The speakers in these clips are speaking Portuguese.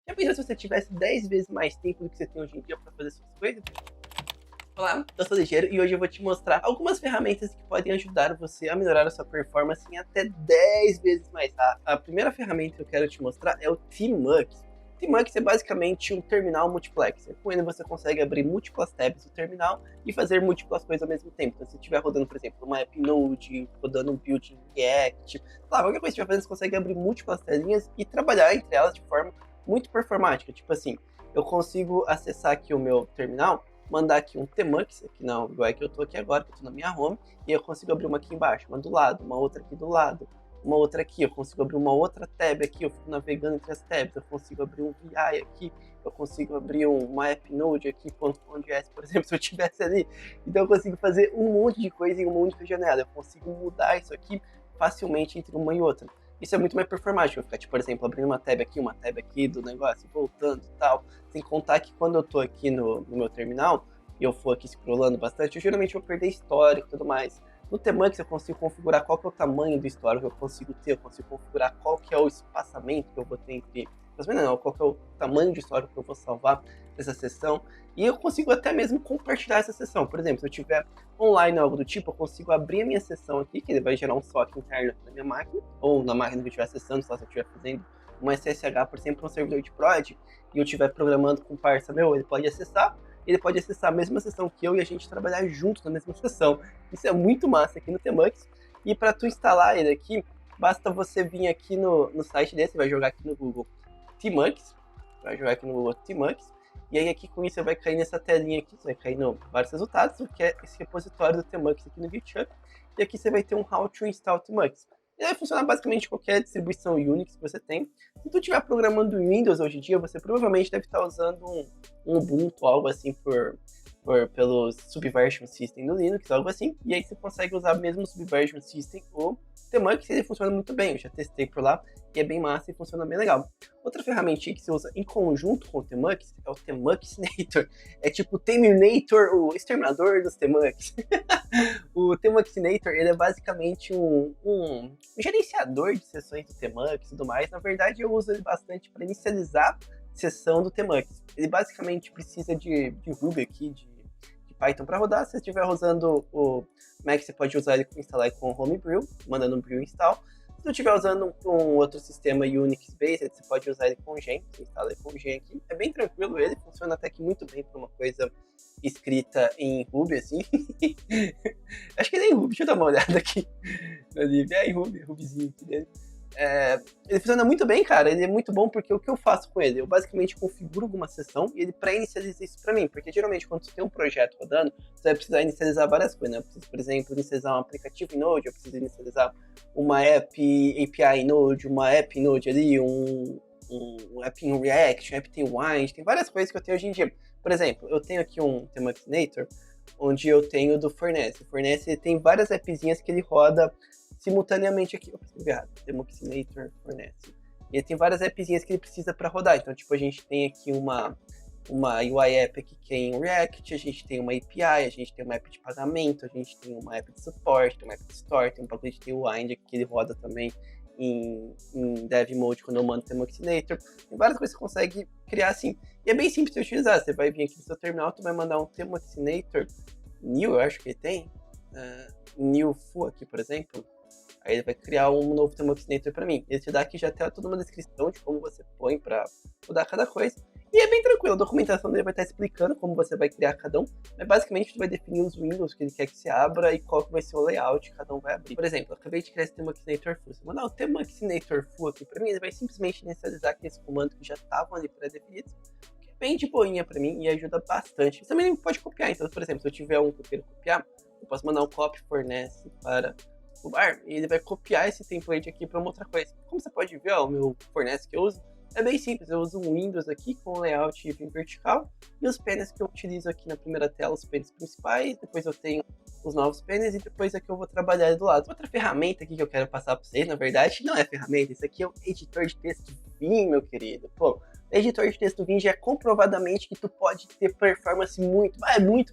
Já pensou se você tivesse 10 vezes mais tempo do que você tem hoje em dia para fazer suas coisas? Olá, eu sou o Ligeiro e hoje eu vou te mostrar algumas ferramentas que podem ajudar você a melhorar a sua performance em até 10 vezes mais rápido. A primeira ferramenta que eu quero te mostrar é o Tmux. O Tmux é basicamente um terminal multiplexer. Com ele você consegue abrir múltiplas tabs do terminal e fazer múltiplas coisas ao mesmo tempo. Então, se estiver rodando, por exemplo, uma app Node, rodando um build em React, qualquer coisa que estiver fazendo, você consegue abrir múltiplas telinhas e trabalhar entre elas de forma muito performática. Tipo assim, eu consigo acessar aqui o meu terminal, mandar aqui um tmux, aqui não, igual é que eu tô aqui agora, que eu tô na minha home, e eu consigo abrir uma aqui embaixo, uma do lado, uma outra aqui do lado, uma outra aqui, eu consigo abrir uma outra tab aqui, eu fico navegando entre as tabs, eu consigo abrir um VI aqui, eu consigo abrir uma app node aqui, .js, por exemplo, se eu tivesse ali. Então eu consigo fazer um monte de coisa em uma única janela, eu consigo mudar isso aqui facilmente entre uma e outra. Isso é muito mais performático, ficar, tipo, por exemplo, abrindo uma tab aqui do negócio, voltando e tal. Sem contar que quando eu tô aqui no meu terminal, e eu for aqui scrollando bastante, eu geralmente vou perder histórico e tudo mais. No Tmux eu consigo configurar qual que é o tamanho do histórico que eu consigo ter, eu consigo configurar qual que é o espaçamento que eu vou ter entre... Não, qual que é o tamanho de histórico que eu vou salvar nessa sessão. E eu consigo até mesmo compartilhar essa sessão. Por exemplo, se eu tiver online ou algo do tipo, eu consigo abrir a minha sessão aqui, que ele vai gerar um SOC interno na minha máquina, ou na máquina que eu estiver acessando, só se eu estiver fazendo uma SSH, por exemplo, um servidor de prod, e eu estiver programando com um parça meu, ele pode acessar a mesma sessão que eu e a gente trabalhar junto na mesma sessão. Isso é muito massa aqui no Tmux. E para tu instalar ele aqui, basta você vir aqui no site desse, vai jogar aqui no Google Tmux, e aí aqui com isso você vai cair nessa telinha aqui, você vai cair no vários resultados, que é esse repositório do Tmux aqui no GitHub, e aqui você vai ter um How to Install Tmux. Ele vai funcionar basicamente em qualquer distribuição Unix que você tem. Se tu estiver programando em Windows hoje em dia, você provavelmente deve estar usando um Ubuntu, algo assim, pelo Subversion System do Linux, algo assim. E aí você consegue usar mesmo o Subversion System ou Tmux, ele funciona muito bem. Eu já testei por lá e é bem massa e funciona bem legal. Outra ferramentinha que você usa em conjunto com o Tmux é o Tmuxinator. É tipo o Terminator, o exterminador dos Tmux. O Tmuxinator, ele é basicamente um gerenciador de sessões do Tmux e tudo mais. Na verdade, eu uso ele bastante para inicializar sessão do Tmux. Ele basicamente precisa de Ruby aqui, de Python para rodar. Se você estiver usando o Mac, você pode usar ele instalar com o Homebrew, mandando um brew install. Se não estiver usando um outro sistema Unix-based, você pode usar ele com Gen, você instala ele com Gen aqui. É bem tranquilo ele, funciona até que muito bem para uma coisa escrita em Ruby, assim. Acho que ele é em Ruby, deixa eu dar uma olhada aqui. É em Ruby, Rubyzinho aqui dele. Ele funciona muito bem, cara. Ele é muito bom porque o que eu faço com ele? Eu basicamente configuro alguma sessão e ele pré-inicializa isso para mim. Porque geralmente quando você tem um projeto rodando, você vai precisar inicializar várias coisas, né? Eu preciso, por exemplo, inicializar um aplicativo em Node, eu preciso inicializar uma app API em Node, uma app em Node ali, um app em React, um app tem Wind, tem várias coisas que eu tenho hoje em dia. Por exemplo, eu tenho aqui um Tmuxinator, onde eu tenho do Furnace. O Furnace tem várias appzinhas que ele roda simultaneamente aqui. Opa, escrevi errado. Tmuxinator Furnace. E ele tem várias appzinhas que ele precisa para rodar. Então, tipo, a gente tem aqui uma UI app aqui que é em React, a gente tem uma API, a gente tem uma app de pagamento, a gente tem uma app de suporte, tem uma app de store, tem um bagulho de Wind aqui que ele roda também em Dev Mode quando eu mando Tmuxinator. Tem várias coisas que você consegue criar assim. E é bem simples de utilizar. Você vai vir aqui no seu terminal, tu vai mandar um Tmuxinator new, eu acho que ele tem. New full aqui, por exemplo. Aí ele vai criar um novo Tmuxinator para mim. Ele te dá aqui já até toda uma descrição de como você põe para mudar cada coisa. E é bem tranquilo, a documentação dele vai estar explicando como você vai criar cada um. Mas basicamente tu vai definir os windows que ele quer que você abra e qual que vai ser o layout que cada um vai abrir. Por exemplo, eu acabei de criar esse Tmuxinator full. Se eu mandar o Tmuxinator full aqui para mim, ele vai simplesmente inicializar aqueles comandos que já estavam ali pré-definidos. Que é bem de boinha para mim e ajuda bastante. Você também pode copiar. Então, por exemplo, se eu tiver um que eu queira copiar, eu posso mandar um copy Furnace para o bar e ele vai copiar esse template aqui para uma outra coisa. Como você pode ver, ó, o meu Furnace que eu uso é bem simples. Eu uso um Windows aqui com layout em vertical e os painéis que eu utilizo aqui na primeira tela, os painéis principais, depois eu tenho os novos painéis e depois aqui eu vou trabalhar do lado. Outra ferramenta aqui que eu quero passar para vocês, na verdade, não é ferramenta, isso aqui é um editor de texto Vim, meu querido. Pô, editor de texto Vim já é comprovadamente que tu pode ter performance muito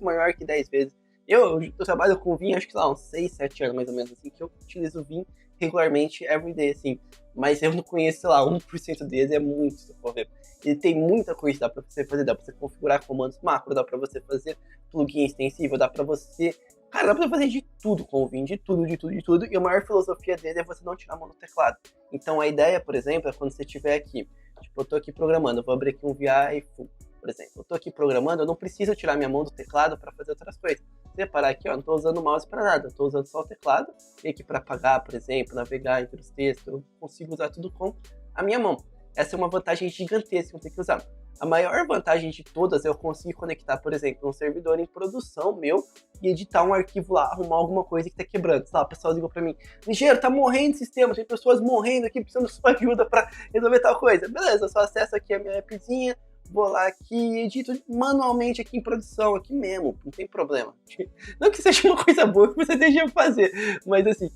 maior que 10 vezes. Eu trabalho com Vim, acho que lá uns 6, 7 anos mais ou menos, assim, que eu utilizo o Vim regularmente, everyday, assim. Mas eu não conheço, sei lá, 1% deles, é muito, se for ver. Ele tem muita coisa que dá pra você fazer, dá pra você configurar comandos macro, dá pra você fazer plugin extensível, dá pra você... Cara, dá pra fazer de tudo com o Vim, de tudo, de tudo, de tudo. E a maior filosofia dele é você não tirar a mão do teclado. Então a ideia, por exemplo, é quando você estiver aqui. Tipo, eu tô aqui programando, eu vou abrir aqui um VI Full, por exemplo. Eu tô aqui programando, eu não preciso tirar minha mão do teclado para fazer outras coisas. Se você reparar aqui, ó, não tô usando o mouse para nada, eu tô usando só o teclado. E aqui para apagar, por exemplo, navegar entre os textos, eu consigo usar tudo com a minha mão. Essa é uma vantagem gigantesca que eu tenho que usar. A maior vantagem de todas é eu conseguir conectar, por exemplo, um servidor em produção meu e editar um arquivo lá, arrumar alguma coisa que tá quebrando. Sei lá, o pessoal ligou pra mim, ligeiro, tá morrendo o sistema, tem pessoas morrendo aqui, precisando de sua ajuda pra resolver tal coisa. Beleza, eu só acesso aqui a minha appzinha, vou lá aqui e edito manualmente aqui em produção, aqui mesmo, não tem problema. Não que seja uma coisa boa que você deixe fazer, mas assim,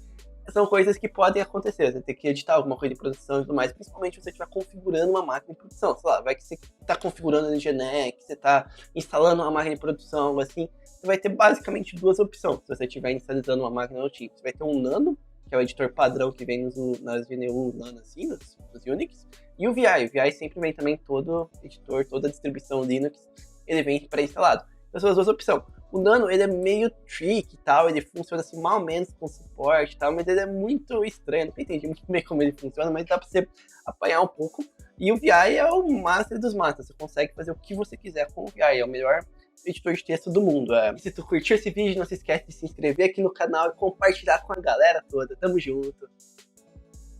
são coisas que podem acontecer. Você tem que editar alguma coisa de produção e tudo mais, principalmente se você estiver configurando uma máquina de produção. Sei lá, vai que você está configurando no Nginx, você está instalando uma máquina de produção, assim, você vai ter basicamente duas opções. Se você estiver instalando uma máquina no tipo, você vai ter um Nano, que é o editor padrão que vem nas GNU Nano, assim, nos Unix, e o VI. O VI sempre vem também todo editor, toda distribuição Linux, ele vem pré-instalado. Então são as duas opções. O Nano, ele é meio tricky e tal, ele funciona assim mal menos com suporte e tal, mas ele é muito estranho, não entendi muito bem como ele funciona, mas dá pra você apanhar um pouco. E o VI é o master dos masters, você consegue fazer o que você quiser com o VI, é o melhor editor de texto do mundo. E se tu curtiu esse vídeo, não se esquece de se inscrever aqui no canal e compartilhar com a galera toda. Tamo junto!